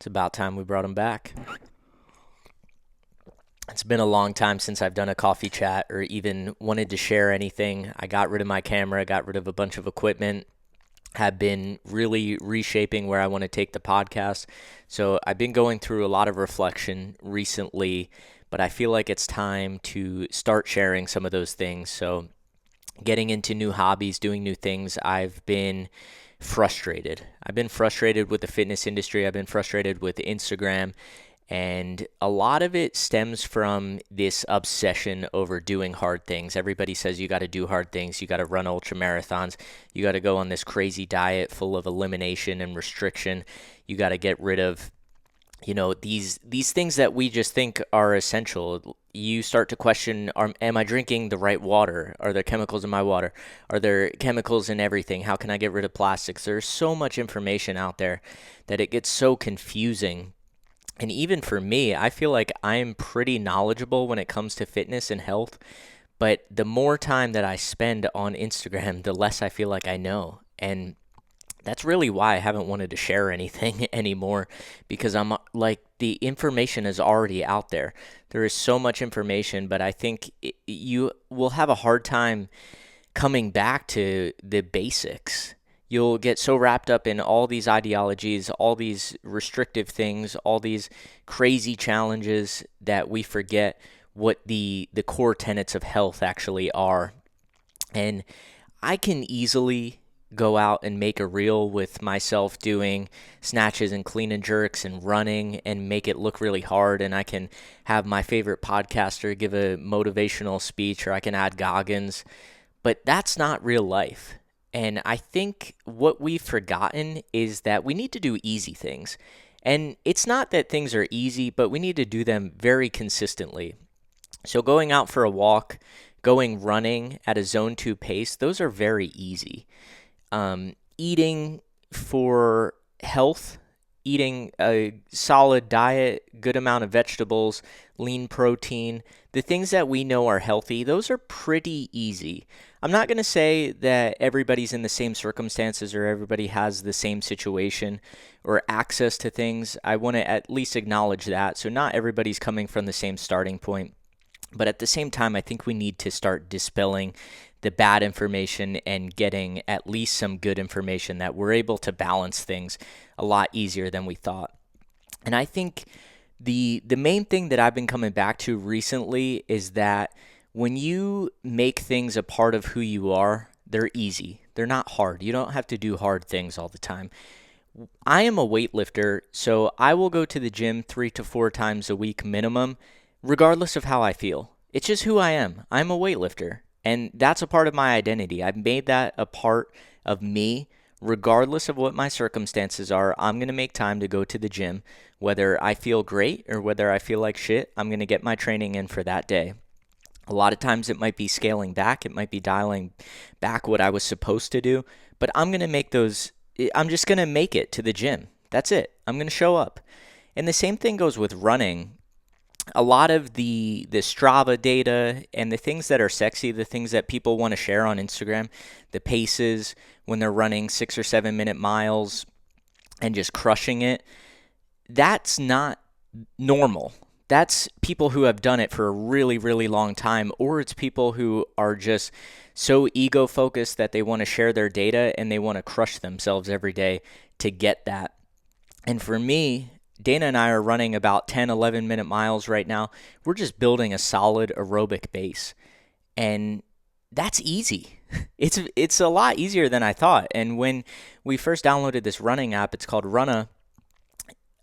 It's about time we brought him back. It's been a long time since I've done a coffee chat or even wanted to share anything. I got rid of my camera, got rid of a bunch of equipment, have been really reshaping where I want to take the podcast. So I've been going through a lot of reflection recently, but I feel like it's time to start sharing some of those things. So getting into new hobbies, doing new things, I've been frustrated. I've been frustrated with the fitness industry. I've been frustrated with Instagram. And a lot of it stems from this obsession over doing hard things. Everybody says you got to do hard things. You got to run ultra marathons. You got to go on this crazy diet full of elimination and restriction. You got to get rid of, these things that we just think are essential. You start to question, am I drinking the right water? Are there chemicals in my water? Are there chemicals in everything? How can I get rid of plastics? There's so much information out there that it gets so confusing. And even for me, I feel like I'm pretty knowledgeable when it comes to fitness and health. But the more time that I spend on Instagram, the less I feel like I know. And that's really why I haven't wanted to share anything anymore, because I'm like, the information is already out there. There is so much information, but I think you will have a hard time coming back to the basics. You'll get so wrapped up in all these ideologies, all these restrictive things, all these crazy challenges that we forget what the core tenets of health actually are. And I can easily go out and make a reel with myself doing snatches and clean and jerks and running and make it look really hard. And I can have my favorite podcaster give a motivational speech, or I can add Goggins. But that's not real life. And I think what we've forgotten is that we need to do easy things. And it's not that things are easy, but we need to do them very consistently. So going out for a walk, going running at a zone 2 pace, those are very easy. Eating for health, eating a solid diet, good amount of vegetables, lean protein, the things that we know are healthy, those are pretty easy. I'm not going to say that everybody's in the same circumstances or everybody has the same situation or access to things. I want to at least acknowledge that. So not everybody's coming from the same starting point. But at the same time, I think we need to start dispelling the bad information and getting at least some good information that we're able to balance things a lot easier than we thought. And I think the main thing that I've been coming back to recently is that when you make things a part of who you are, they're easy. They're not hard. You don't have to do hard things all the time. I am a weightlifter, so I will go to the gym 3 to 4 times a week minimum, regardless of how I feel. It's just who I am. I'm a weightlifter, and that's a part of my identity. I've made that a part of me. Regardless of what my circumstances are, I'm going to make time to go to the gym. Whether I feel great or whether I feel like shit, I'm going to get my training in for that day. A lot of times it might be scaling back. It might be dialing back what I was supposed to do. But I'm just going to make it to the gym. That's it. I'm going to show up. And the same thing goes with running. A lot of the Strava data and the things that are sexy, the things that people want to share on Instagram, the paces when they're running 6 or 7 minute miles and just crushing it, that's not normal. That's people who have done it for a really, really long time, or it's people who are just so ego focused that they want to share their data and they want to crush themselves every day to get that. And for me, Dana and I are running about 10, 11-minute miles right now. We're just building a solid aerobic base. And that's easy. It's a lot easier than I thought. And when we first downloaded this running app, it's called Runna.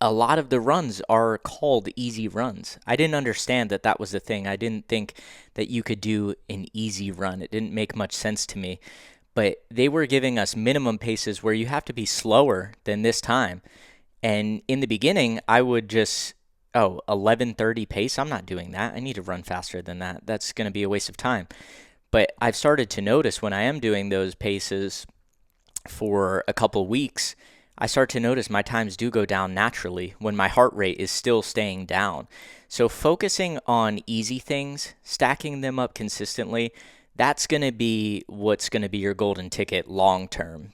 A lot of the runs are called easy runs. I didn't understand that that was the thing. I didn't think that you could do an easy run. It didn't make much sense to me. But they were giving us minimum paces where you have to be slower than this time. And in the beginning, I would just, 11:30 pace. I'm not doing that. I need to run faster than that. That's going to be a waste of time. But I've started to notice when I am doing those paces for a couple weeks, I start to notice my times do go down naturally when my heart rate is still staying down. So focusing on easy things, stacking them up consistently, that's going to be what's going to be your golden ticket long term.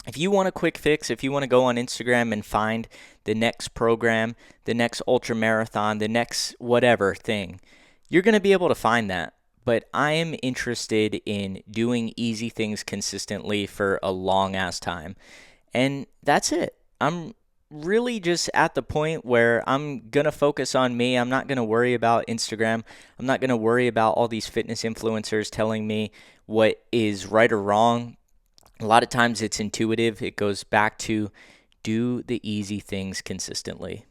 If you want a quick fix, if you want to go on Instagram and find the next program, the next ultra marathon, the next whatever thing, you're going to be able to find that. But I am interested in doing easy things consistently for a long ass time. And that's it. I'm really just at the point where I'm going to focus on me. I'm not going to worry about Instagram. I'm not going to worry about all these fitness influencers telling me what is right or wrong. A lot of times it's intuitive. It goes back to do the easy things consistently.